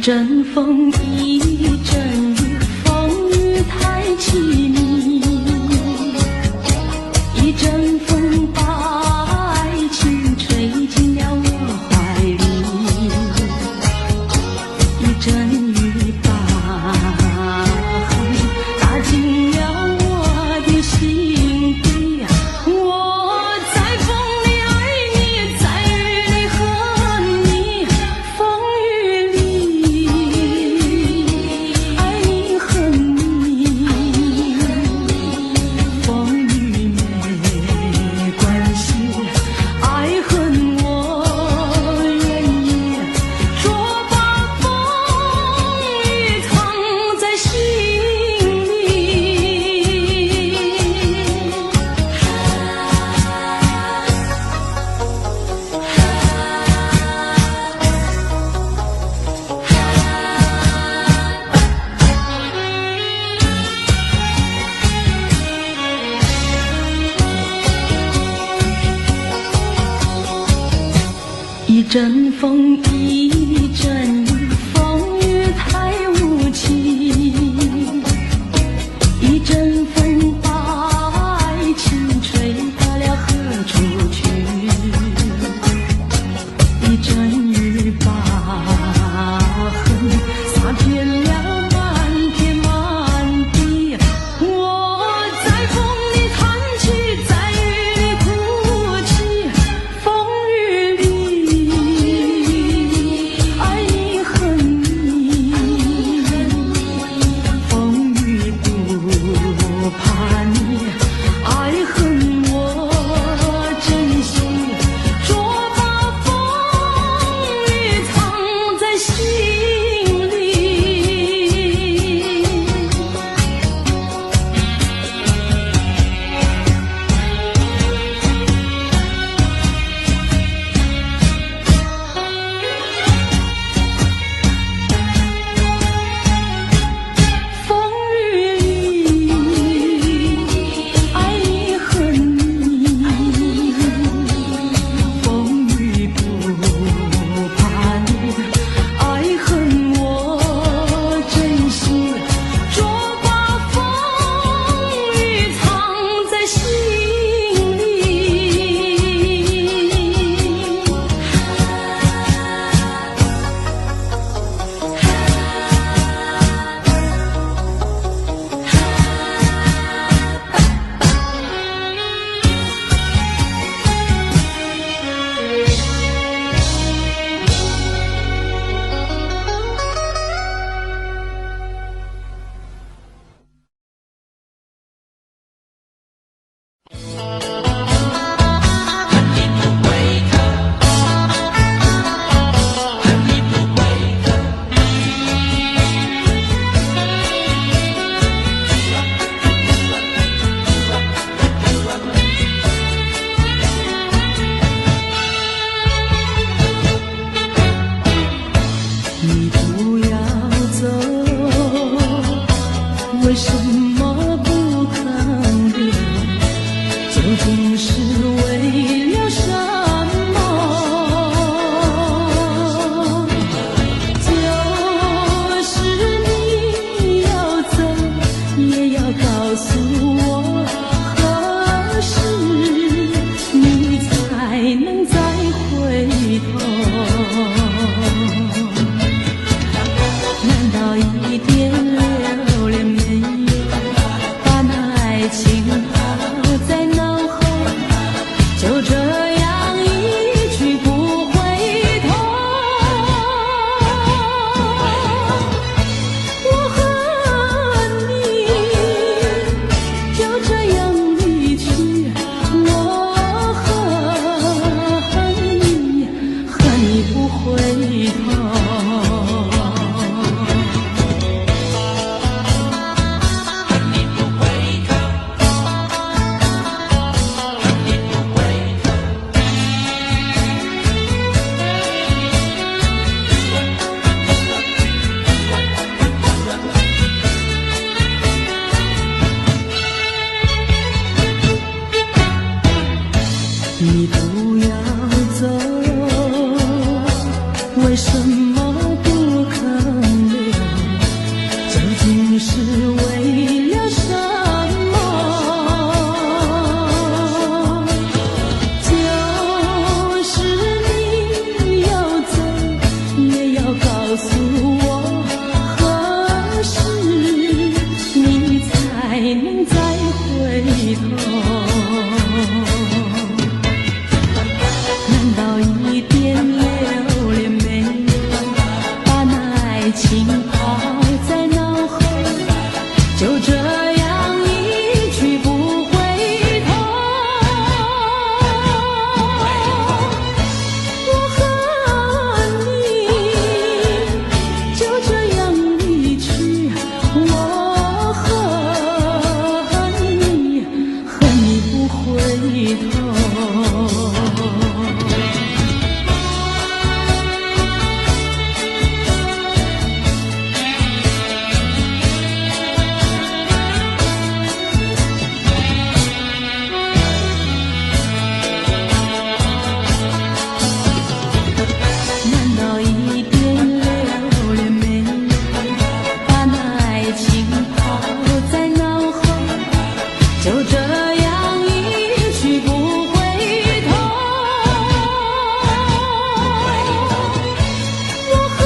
阵风，一阵雨，风雨太凄迷。一阵风把爱情吹进了我怀里，一阵雨把恨打进了我的心底。我在风里爱你，在雨里恨你，风雨里爱你恨你，风雨没关系，爱恨我愿意，说把风雨藏在心里。一阵风，一阵雨，风雨太无情。一阵风把爱情吹到了何处去？一阵雨把恨洒遍了满天满地。我在风里叹气，在雨里哭泣，风雨里爱你恨你，风雨不怕能再回头？难道一点留恋没有，把那爱情抛在脑后，就这样一去不回头？我和你就这样离去，我和你不回头。难道一点留恋没有，把那爱情抛在脑后，就这样一去不回头？我和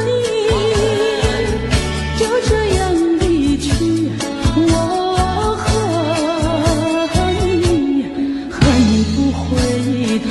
你就这样离去，我和你不回头。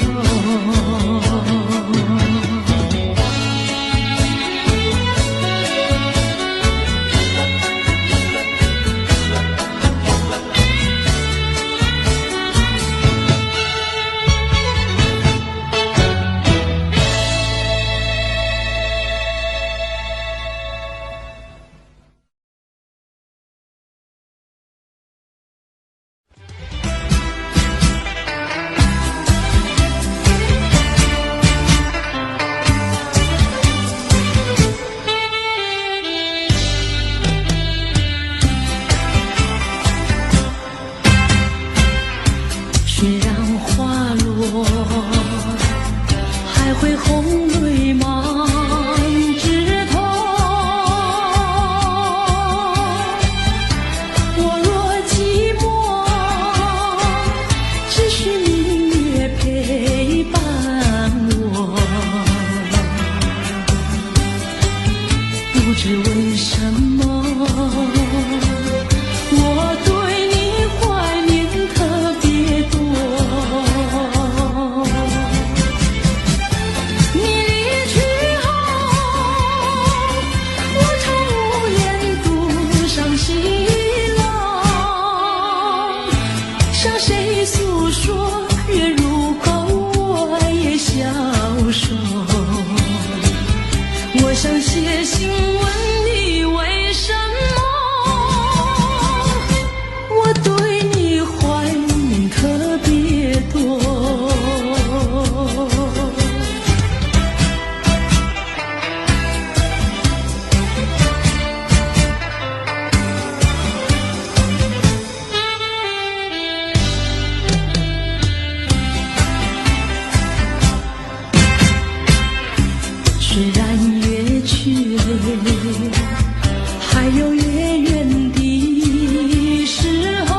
虽然花落，还会红泪满枝头。我若寂寞，只需明月陪伴我。不知为什么，我对你怀念特别多。你离去后，我常无言独上西楼，向谁诉说？月如钩，我也消瘦。我想写信问你为什么，我对你怀念特别多。虽然月缺，还有月圆的时候。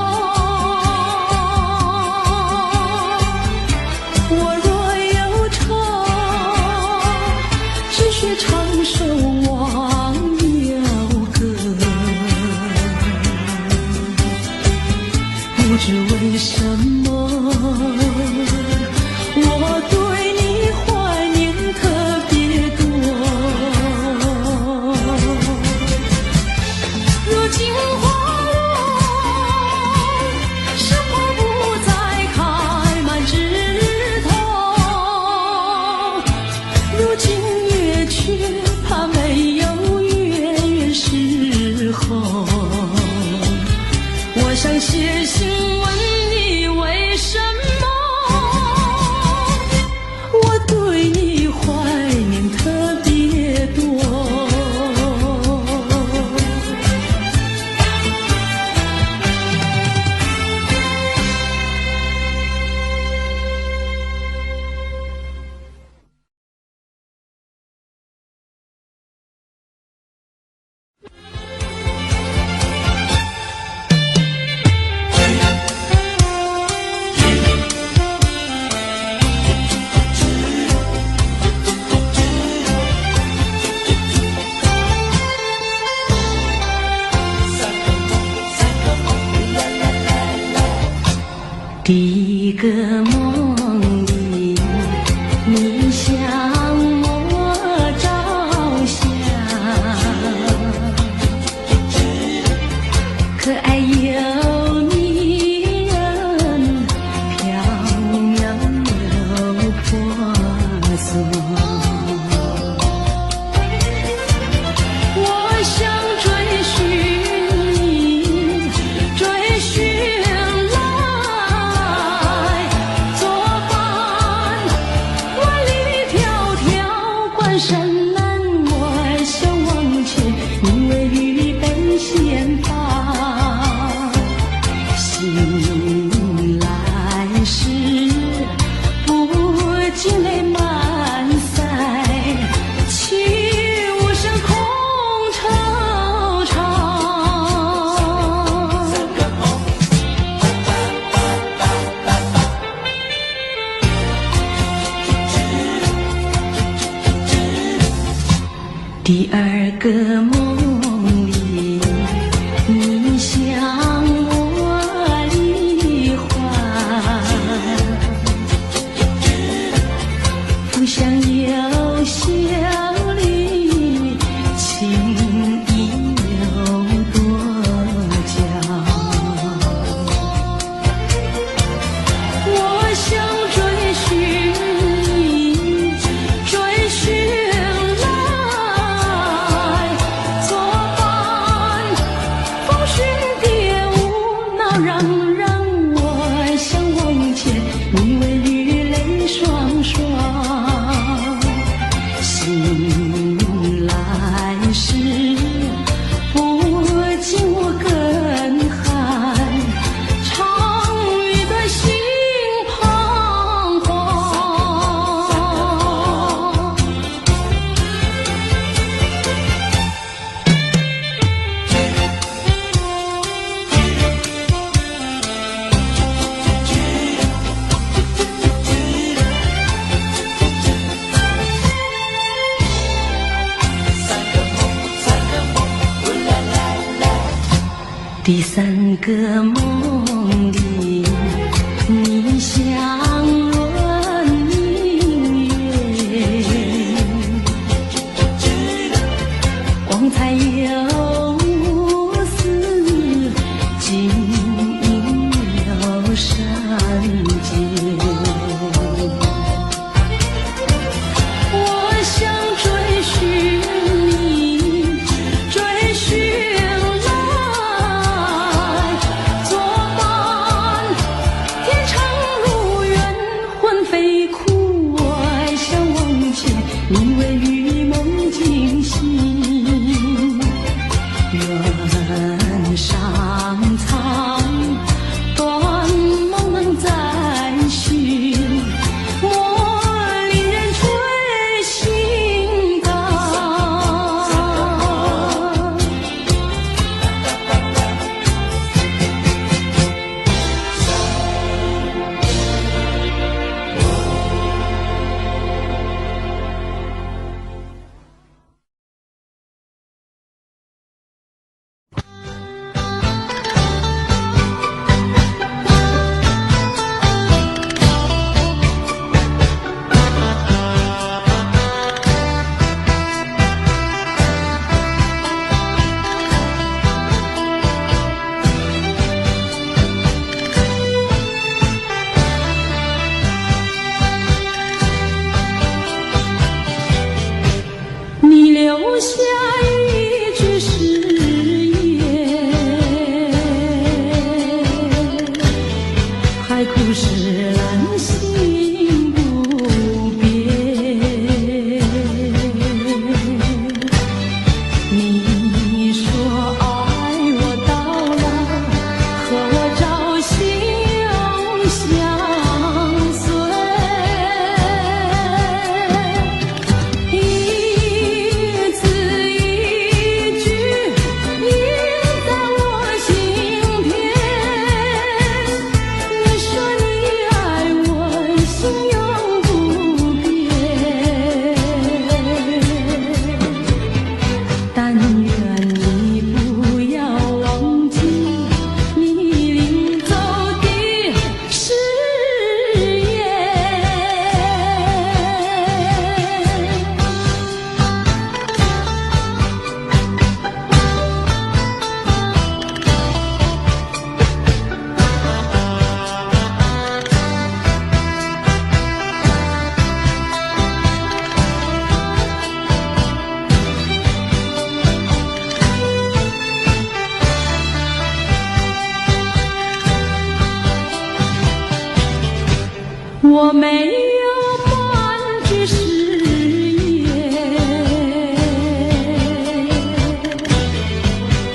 我若忧愁，只需唱首忘忧歌。不知为什么，我对你怀念特别多。如今花落，生活不再开满枝头。如今月缺，怕没有月圆时候。我想写信问你为什么，我对你怀念特别多。第一个梦里，你向我照相，可爱又迷人，飘渺又婆娑。我想追寻你，追寻来作伴。万里迢迢关山难，我想往前，你为预备先发。醒来时，不禁泪满腮，泣无声空惆怅。第二个梦里，你向我离欢，不想有笑里，情意有多娇。我想追寻你，追寻来作伴。风雪蝶舞闹嚷嚷，我想往前，你为绿泪双双。醒来时，不禁我更寒，长雨的心彷徨。第三个梦里，你像轮明月，光彩又似金银有山间。我想追寻你，追寻来作伴。我没有半句誓言，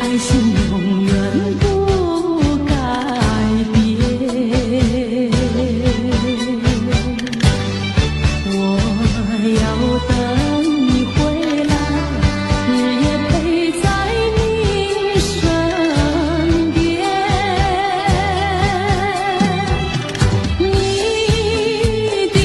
爱情永远不改变。我要等你回来，日夜陪在你身边。你的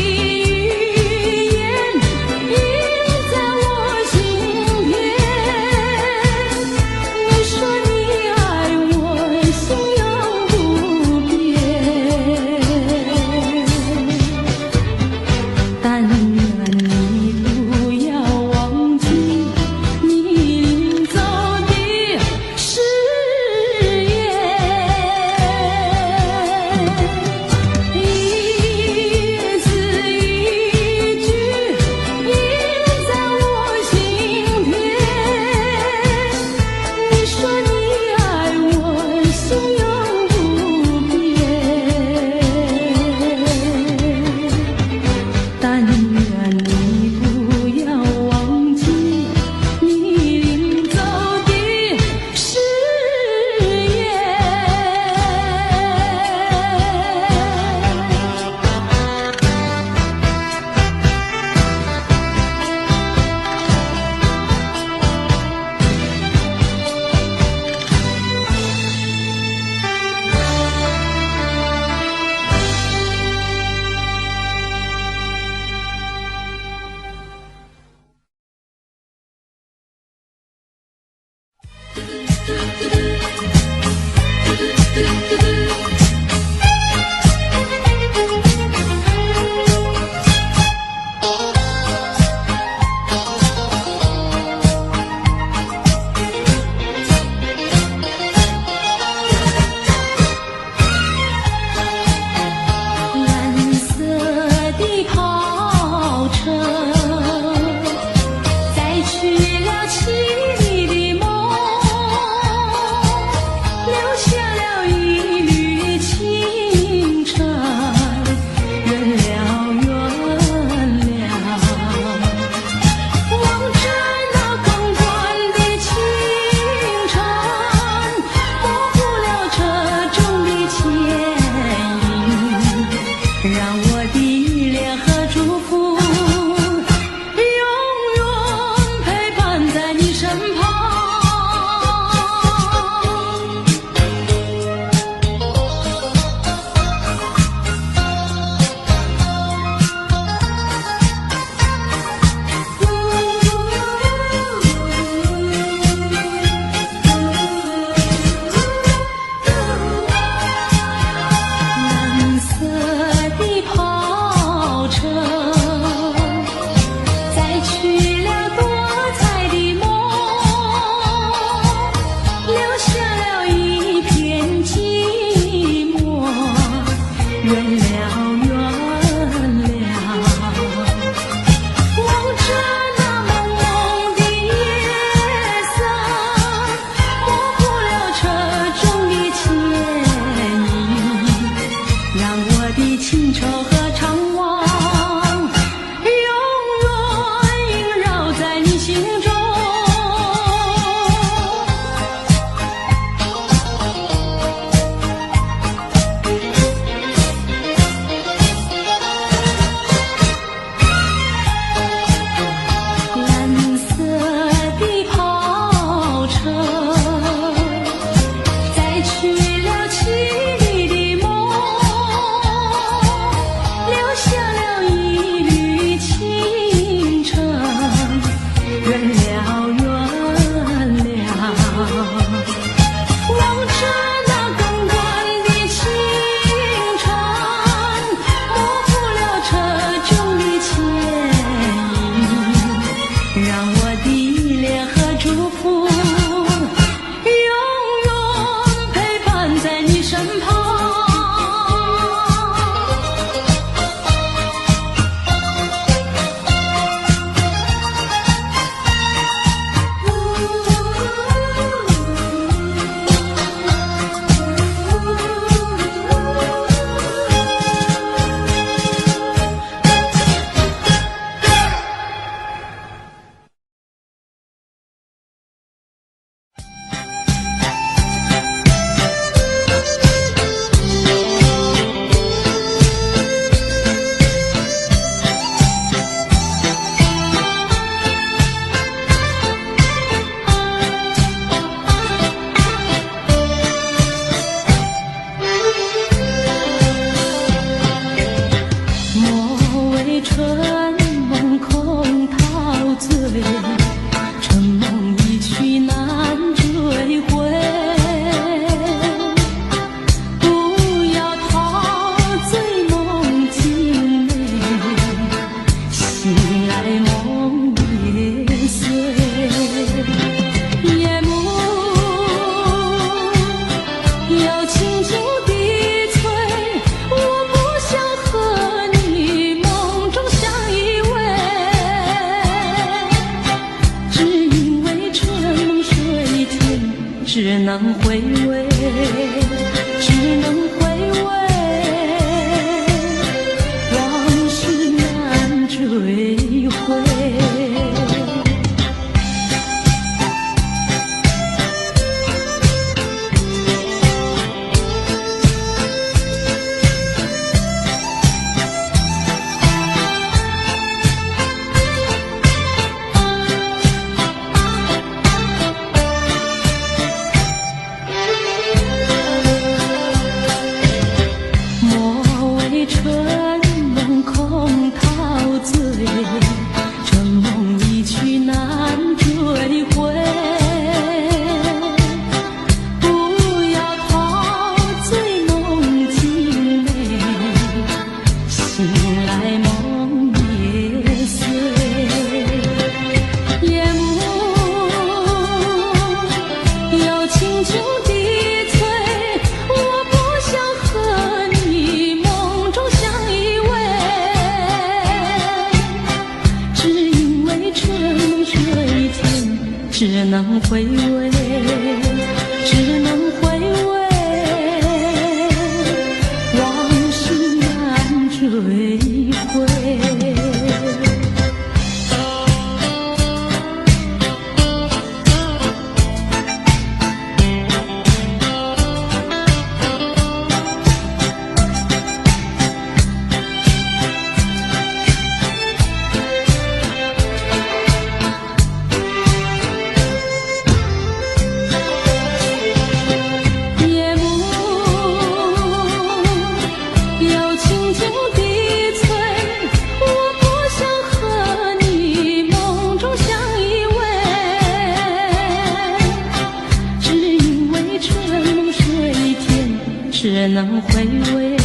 只能回味，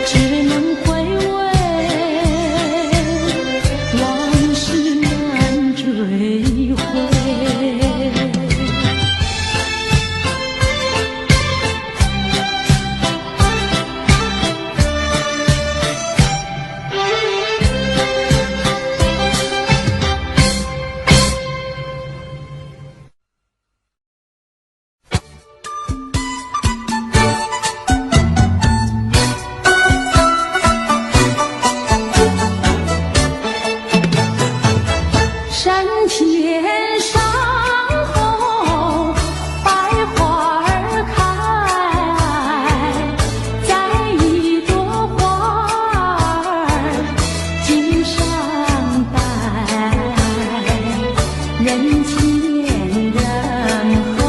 只能回味，往事难追回。山前山后百花儿开，在一朵花儿襟上戴，人前人后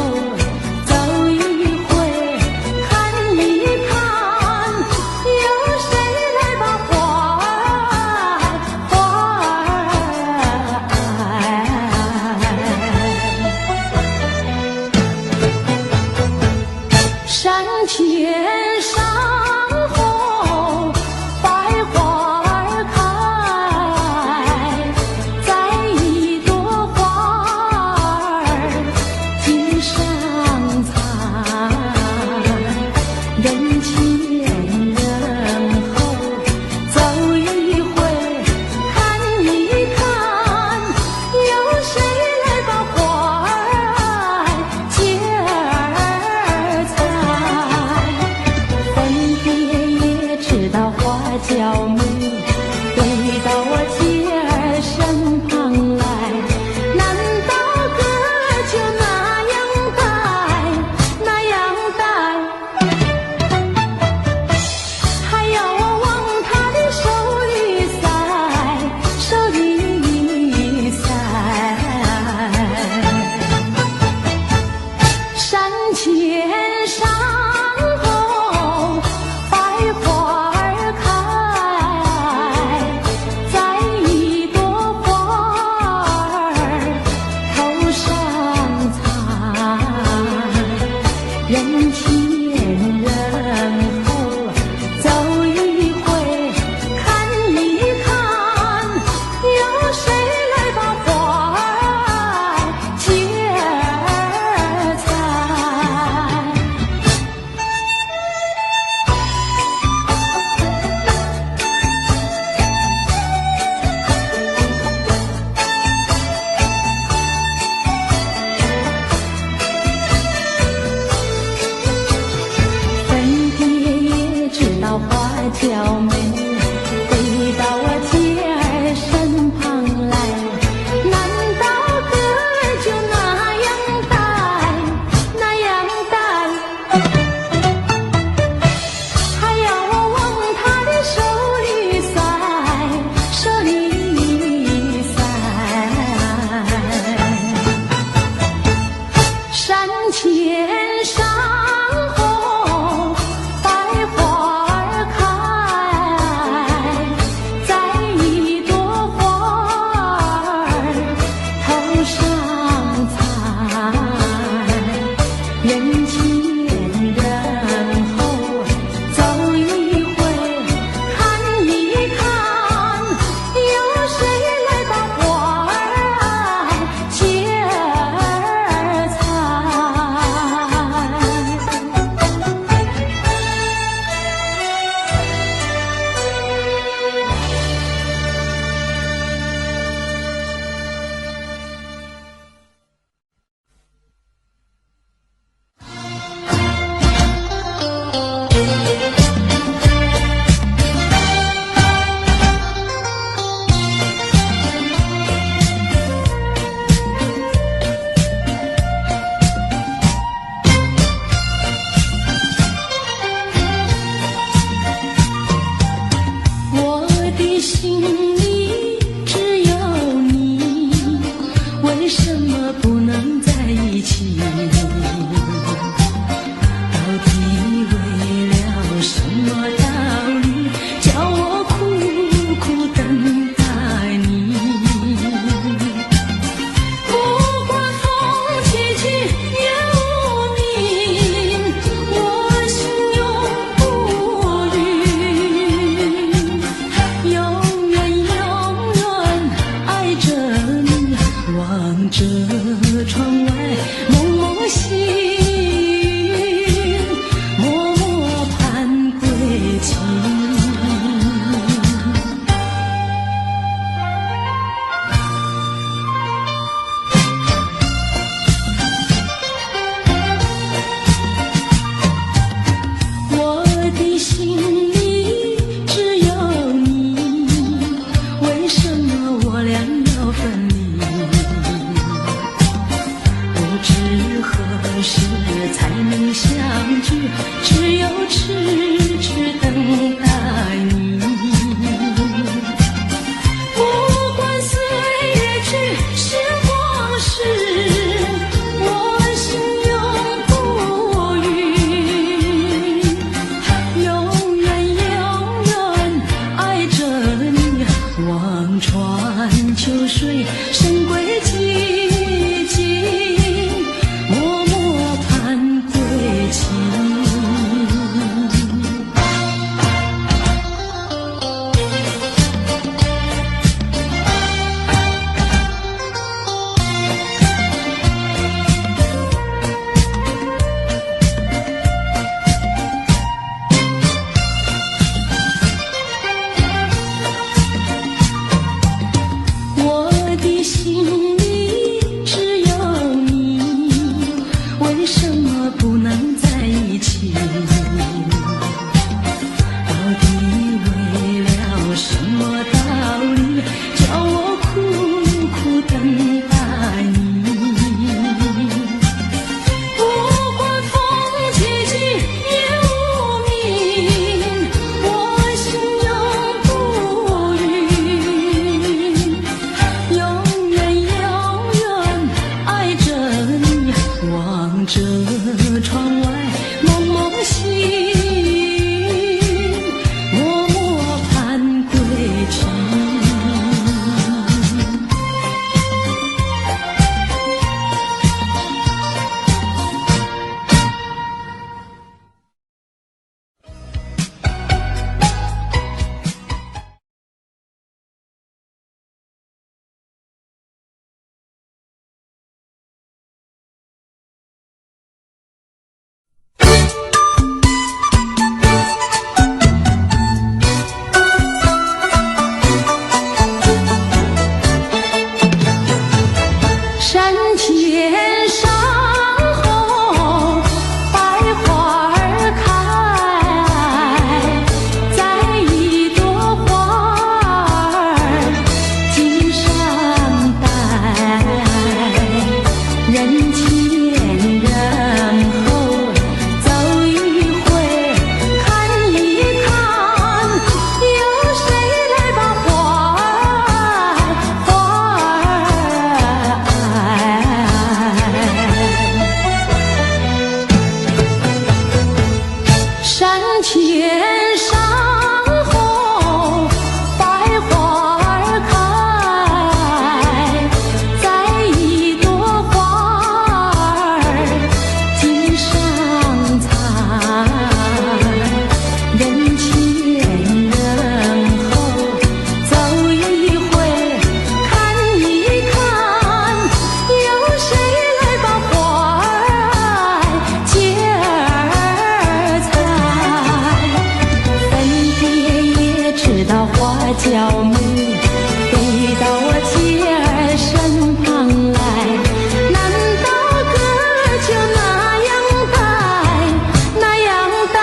走一回，看一看，有谁来把花儿山前山后百花儿开，在一朵花儿襟上采，人前人后走一回，看一看，有谁来把花儿接儿采。分别也知道花娇美，对到我姐儿身旁来，难道哥就那样戴，那样戴，还要我往他的手里塞，手里塞。山前山后百花儿开，在一朵花儿头上采，人前人后走一回，看一看，有谁来把花儿接儿采。分别也知道花娇美，飞到我姐儿身旁来，难道哥就那样戴，那样戴，还要我往他的手里塞，手里塞。山前山后百花儿聚，只有痴痴等待你。不管岁月去，时光逝，我心永不渝，永远永远爱着你。望穿秋水，深归寂静，默默盼归期。我的心里只有你，为什么不能在一起？到底为了什么道理，叫我苦苦等待你？不管风起起夜无明，我心永不渝，永远永远爱着你。望着窗外蒙蒙星，默默盼归期。山前山后百花儿开，在一朵花儿襟上戴，人前人后走一回，看一看，有谁来把花儿山前山后百花儿开，在一朵花儿襟上采，人前人后走一回，看一看，有谁来把花儿接儿采？分别也知道花娇美，飞到我姐儿身旁来，难道哥就那样待，那样待？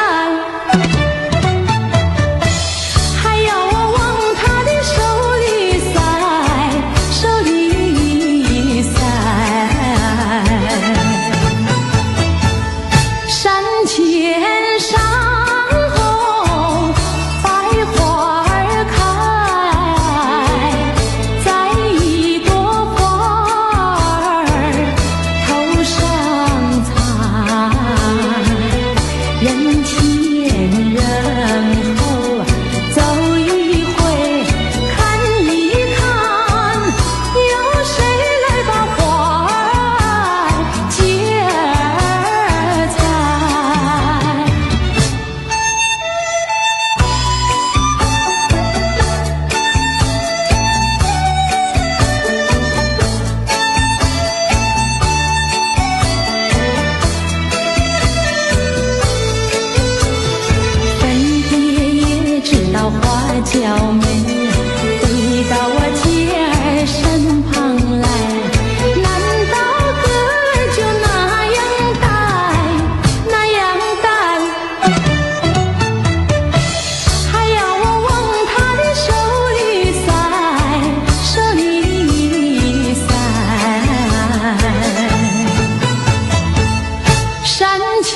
还要我往他的手里塞，手里塞。山前山后百花儿开，在一朵花儿头上采，人前人后走一回，看一看，有谁来把花儿接儿采？分别也知道花娇美，飞到我姐儿身旁来，难道哥就那样待，那样待？还要我往他的手里塞，手里塞。山前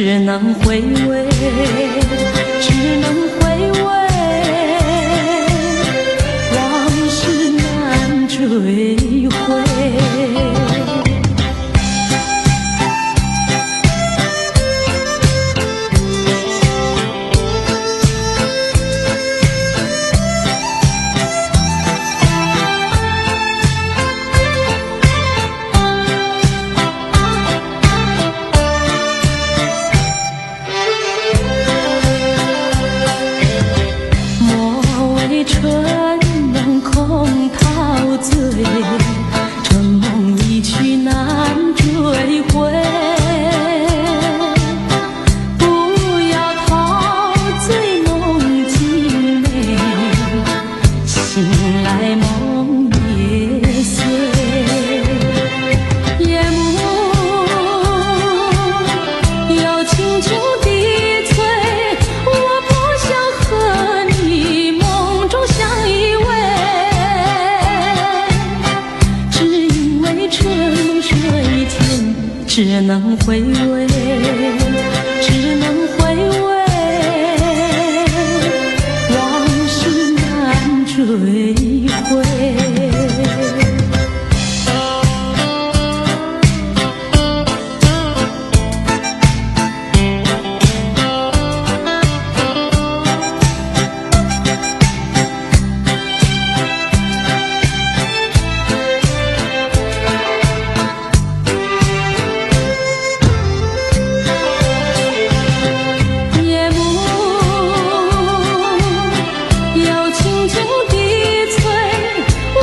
只能回味，只能回味，往事难追回。春梦空陶醉，春梦一去难追回。不要陶醉梦境美，醒来梦也碎。夜幕又轻轻低垂，我不想和你梦中相依偎，只因为春梦水天，只能回味，只能回味，往事难追回。又轻轻低垂，我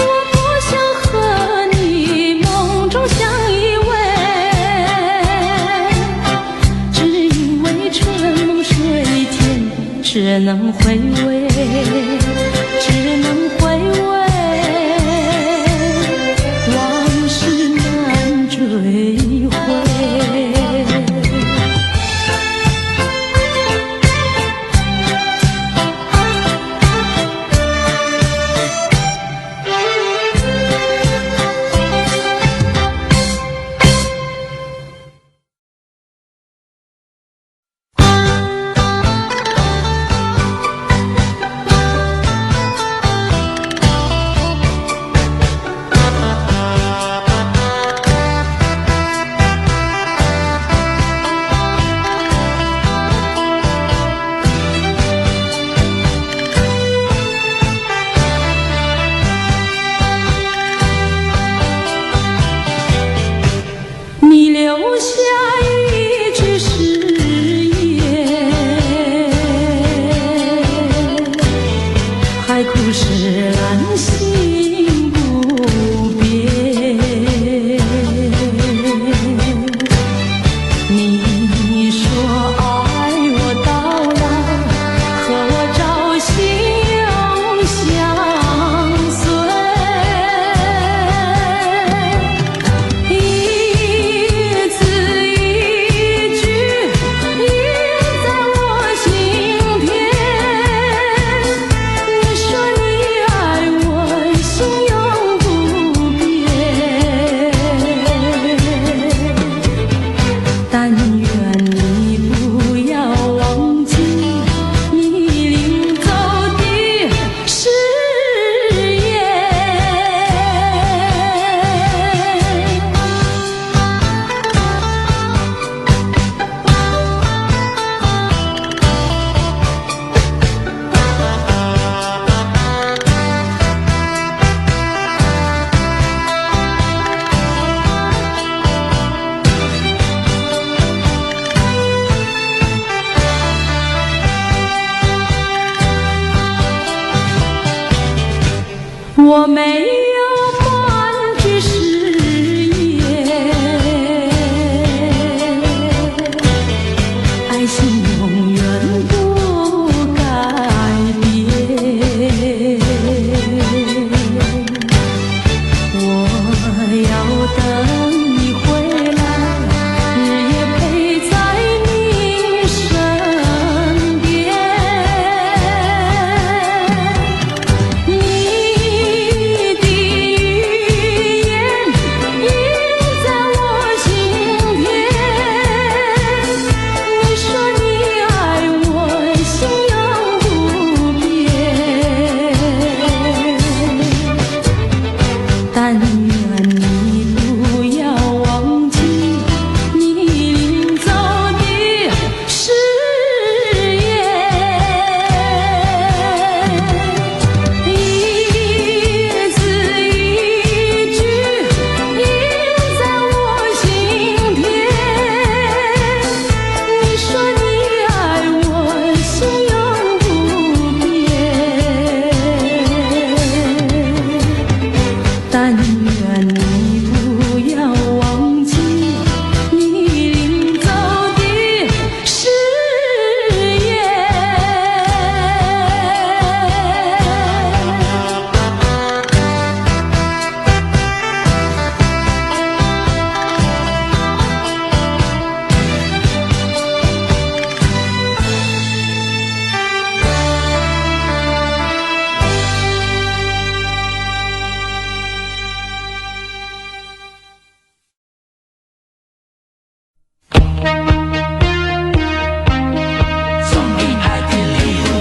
然心不变。你说爱我到老，和我朝夕永相随，一字一句印在我心田。你说你爱我，心永不变。但愿你不要忘记你领走的誓言。我没有半句誓言，爱情永远不改变。我要等你回来，日夜陪在你身边。你的语言印在我心田。你说你爱我，心永不变。但愿你不要忘记你领走的誓言。一字一句印在我心田。你说你爱我，心永不变。但愿你不要忘记你领走的誓言。送你爱的礼物，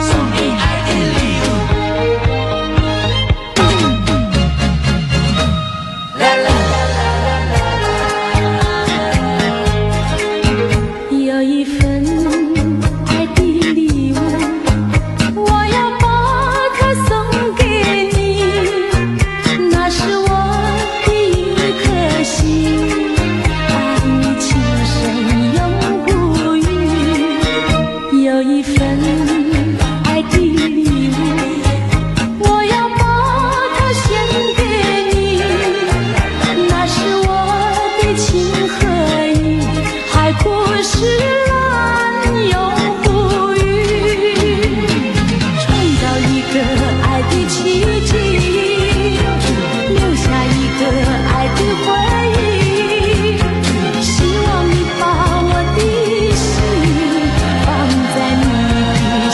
送你爱的礼物，啦啦有一份爱的礼物，我要把它送给你，那是我的一颗心，爱你情深永不渝。有一份爱的礼物，我要把它献给你，那是我的情和义，海枯石烂永不渝。创造一个爱的奇迹，留下一个爱的回忆。希望你把我的心放在你的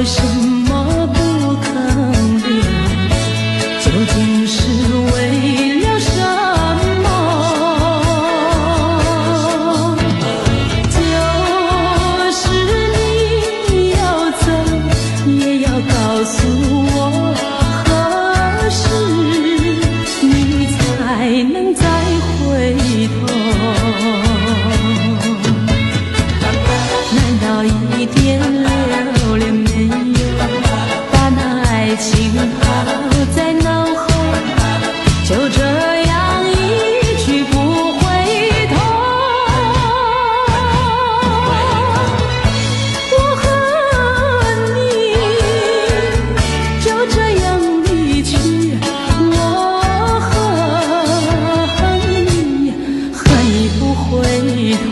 为什么不肯留？究竟是为了什么？就是你要走，也要告诉我，何时你才能再回头？难道一点留恋没有，把那爱情抛在脑后，就这样一去不回头？我恨你，就这样离去，我恨你，恨你不回头。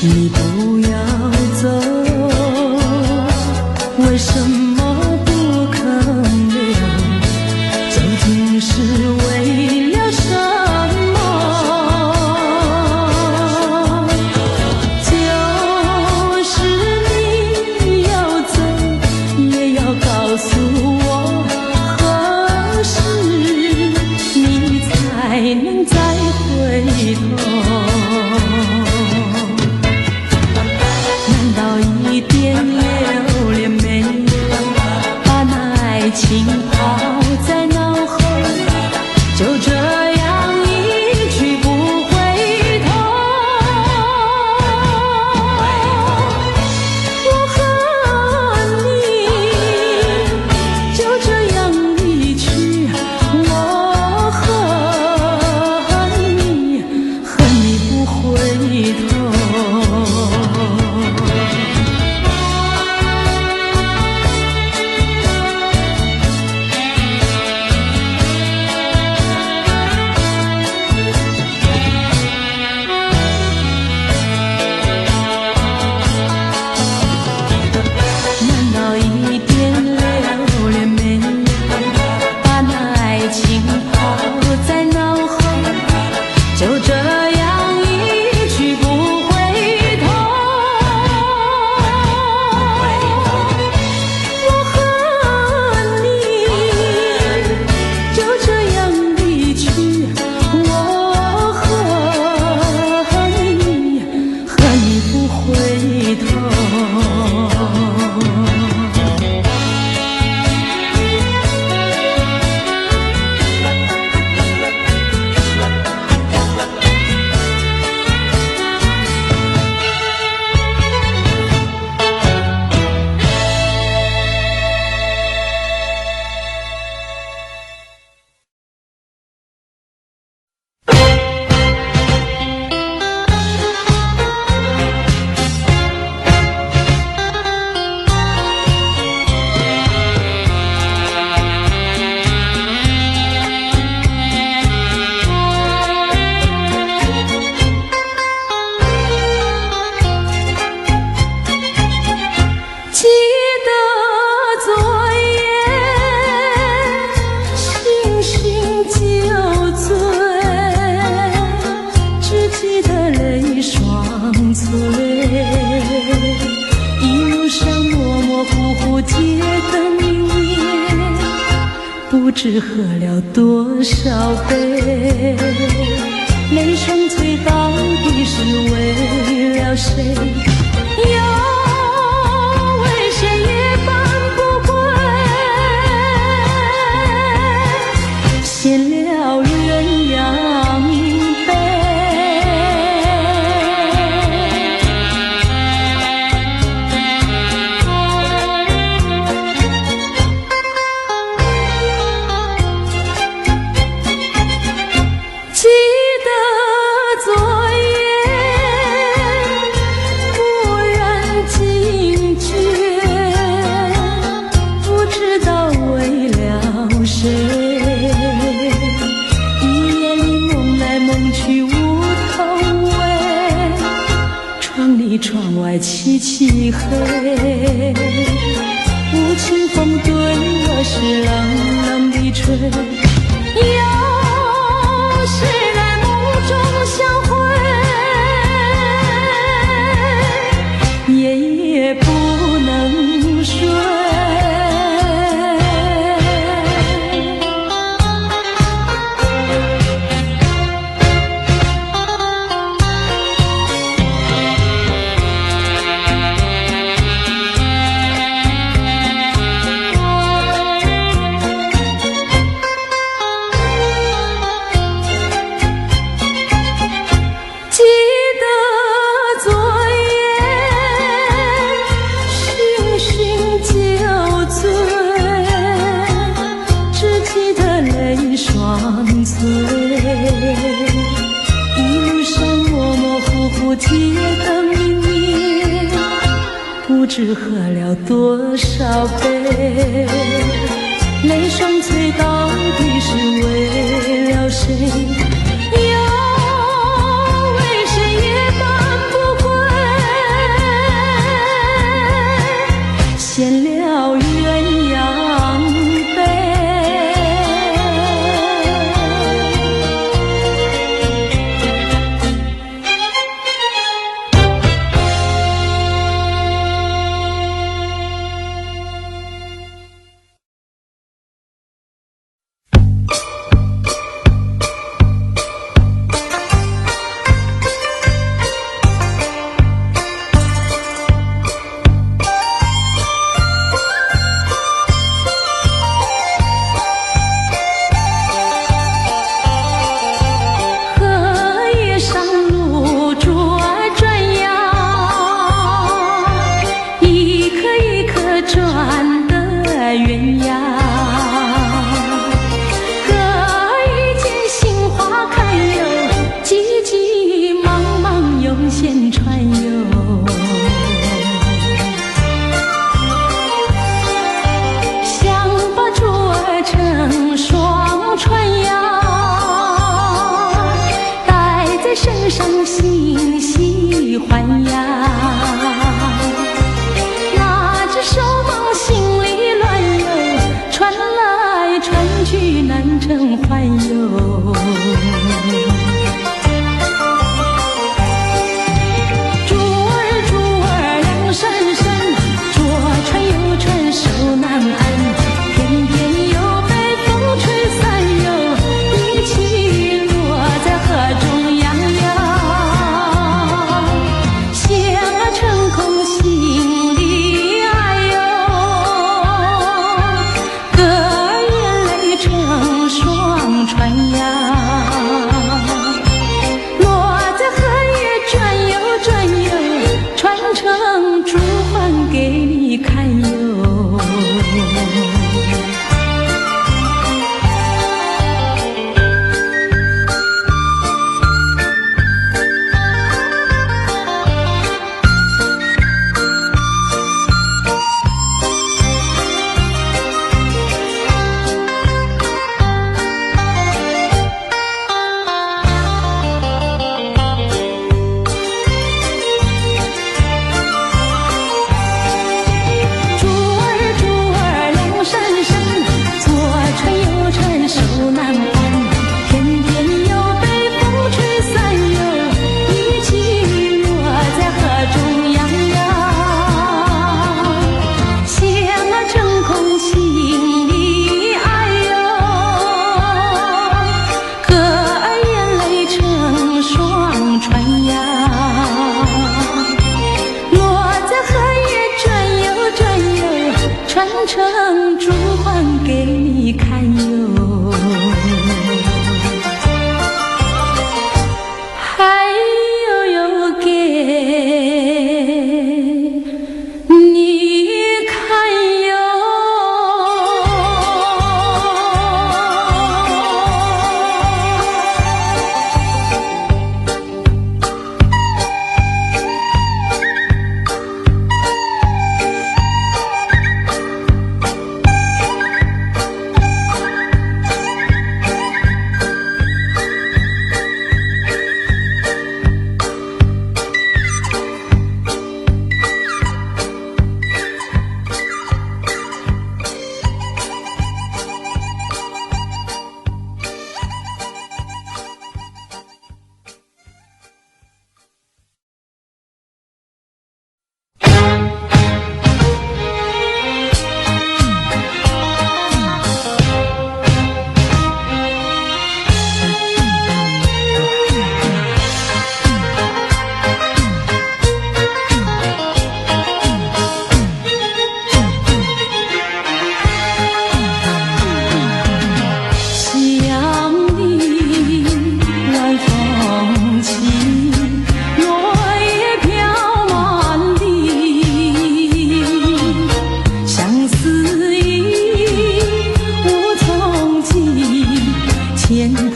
你不要走，为什么不肯留？究竟是为了什么？就是你要走，也要告诉我，何时你才能再回头？一点留恋没有，把那爱情抛在脑后，就这样一去不回头。我恨你，就这样离去，我恨你，恨你不回头。就这样一去不回头，我恨你，就这样离去，我恨你，恨你不回头。一路上模模糊糊街灯明灭，不知喝了多少杯，泪双醉到底是为了谁？又为谁夜半不归？闲了鸳鸯杯。记得昨夜蓦然惊觉，不知道为了谁，外漆漆黑，无情风对我是冷冷的吹。有时在梦中相会，夜夜不能睡。一路上模模糊糊，铁灯明灭，不知喝了多少杯，泪双垂到底是为了谁？又为谁也挽不回？闲了鸳鸯杯。成珠换给你看哟，还有给你看哟。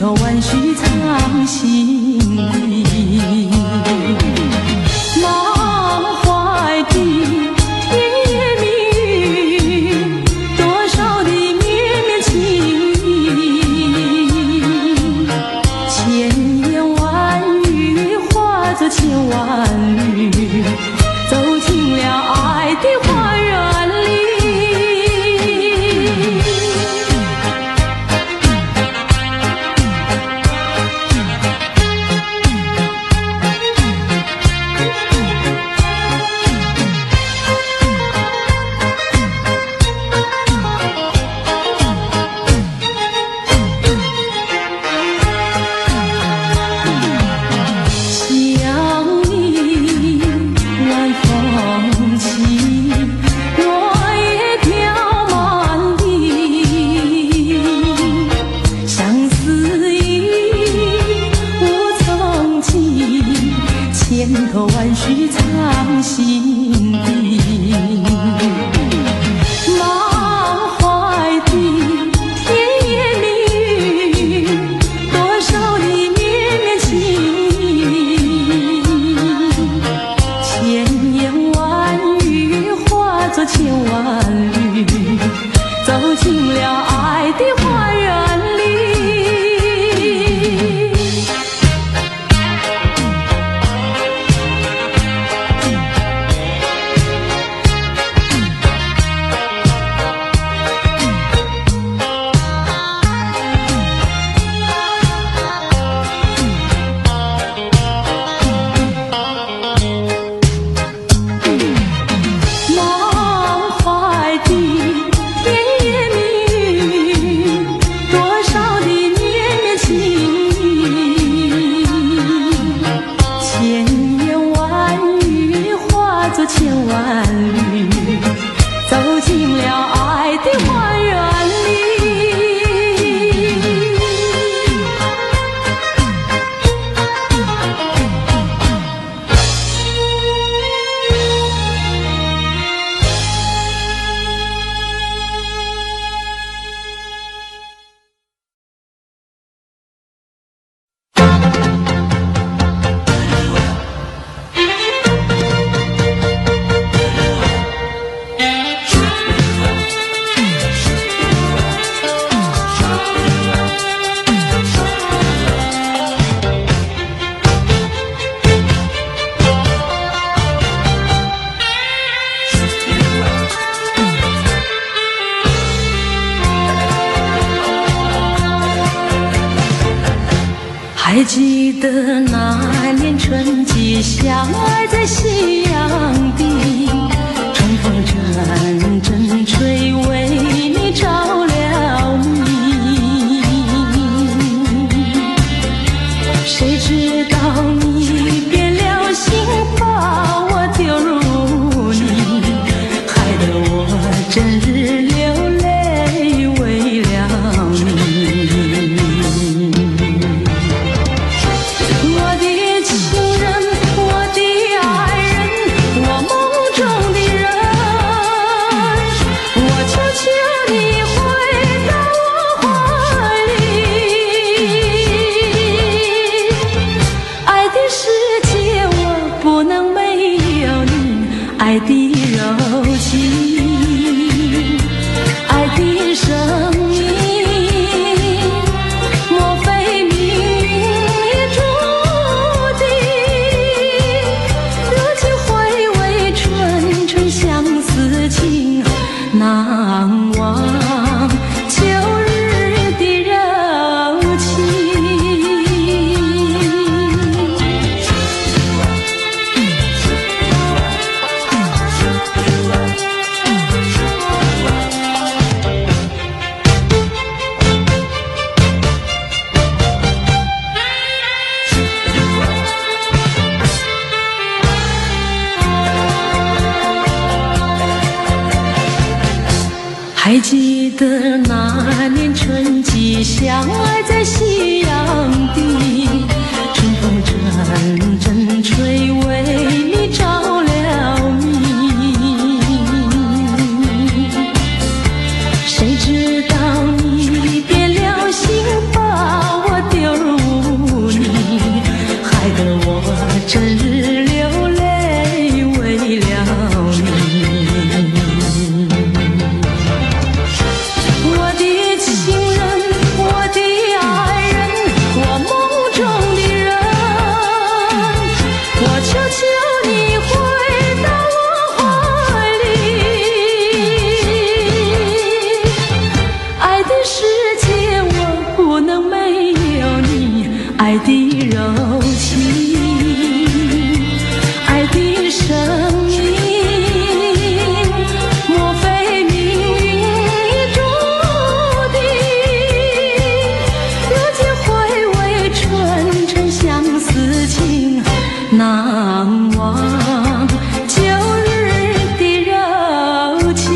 头万绪藏心底。满怀的甜言蜜语，多少的绵绵情意，千言万语化作千万缕，走进了爱的花园里。千头万绪藏心底，满怀的甜言蜜语，多少的绵绵情意，千言万语化作千万缕，走进了爱的花园里。千万缕，走进了爱的花园里。还记得那年春季，相爱在夕阳底，春风阵阵吹，为你着了迷。谁知道你变了心，把我丢入泥，害得我整日流泪为了你。世界我不能没爱的柔情，爱的声音，莫非命运已注定？如今回味纯纯相思情，难忘旧日的柔情。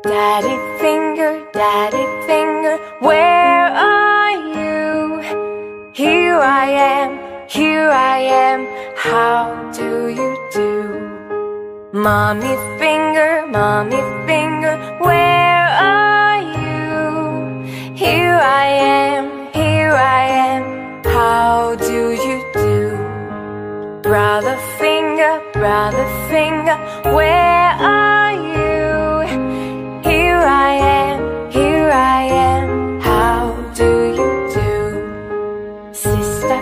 Daddy finger, where are you? Here I I am, here I am, how do you do? Mommy finger, where are you? Here I am, how do you do? Brother finger, where are you? Here I am, how do you do? Sister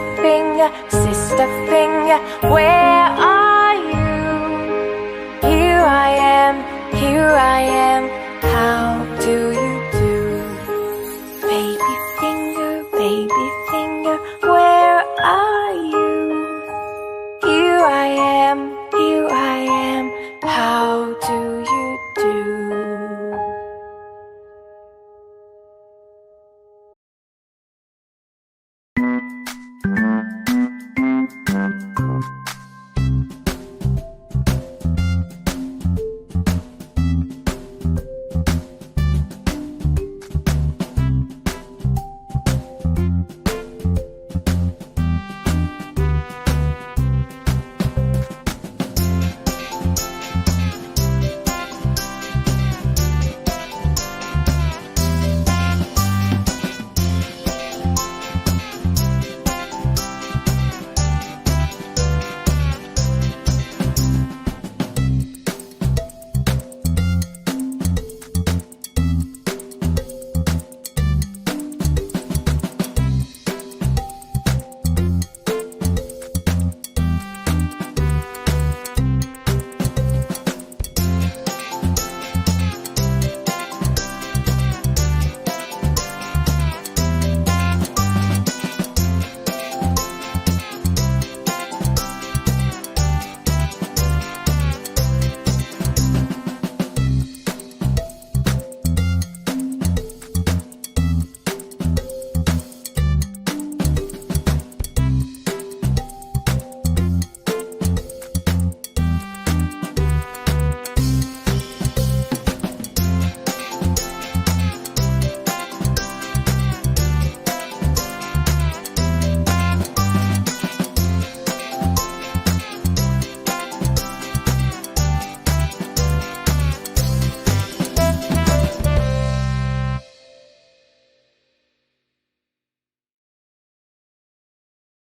finger, where are you? Here I am,